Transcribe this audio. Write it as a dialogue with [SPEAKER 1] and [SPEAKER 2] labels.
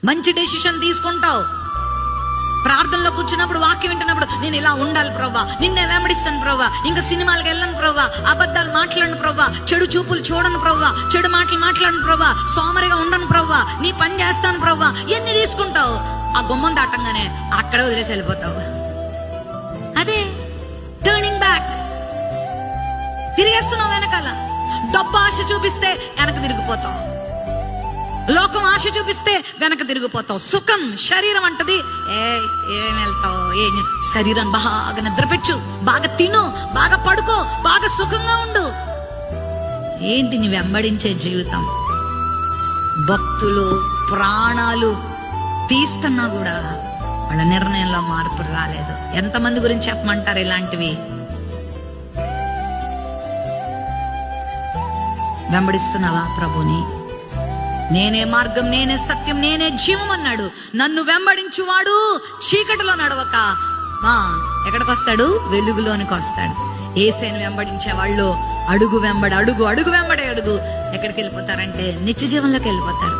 [SPEAKER 1] మంచి డెసిషన్ తీసుకుంటావు. ప్రార్థనలో కూర్చున్నప్పుడు, వాక్యం వింటున్నప్పుడు, నేను ఇలా ఉండాలి ప్రభా, నిన్నే వెంబడిస్తాను ప్రభా, ఇంకా సినిమాలకు వెళ్ళను ప్రభా, అబద్ధాలు మాట్లాడను ప్రభా, చెడు చూపులు చూడను ప్రభా, చెడు మాటలు మాట్లాడను ప్రభా, సోమరిగా ఉండను ప్రభా, నీ పని చేస్తాను ప్రభా. ఎన్ని తీసుకుంటావు? ఆ గుమ్మం దాటంగానే అక్కడే వదిలేసి వెళ్ళిపోతావు. అదే టర్నింగ్ బ్యాక్. తిరిగేస్తున్నావు వెనకాల. డబ్బు ఆశ చూపిస్తే వెనక తిరిగిపోతావు. లోకం ఆశ చూపిస్తే వెనక తిరిగిపోతావు. సుఖం శరీరం అంటది, ఏం వెళ్తావు, శరీరం బాగా నిద్రపెచ్చు, బాగా తిను, బాగా పడుకో, బాగా సుఖంగా ఉండు. ఏంటి నీ వెంబడించే జీవితం? భక్తులు ప్రాణాలు తీస్తున్నా కూడా వాళ్ళ నిర్ణయంలో మార్పు రాలేదు. ఎంతమంది గురించి చెప్పమంటారు ఇలాంటివి? వెంబడిస్తున్నావా ప్రభుని? నేనే మార్గం, నేనే సత్యం, నేనే జీవం అన్నాడు. నన్ను వెంబడించువాడు చీకటిలో నడవక ఎక్కడికి వస్తాడు? వెలుగులోనికి వస్తాడు. యేసుని వెంబడించే వాళ్ళు అడుగు వెంబడి అడుగు, అడుగు వెంబడి అడుగు ఎక్కడికి వెళ్ళిపోతారంటే నిత్య జీవంలోకి వెళ్ళిపోతారు.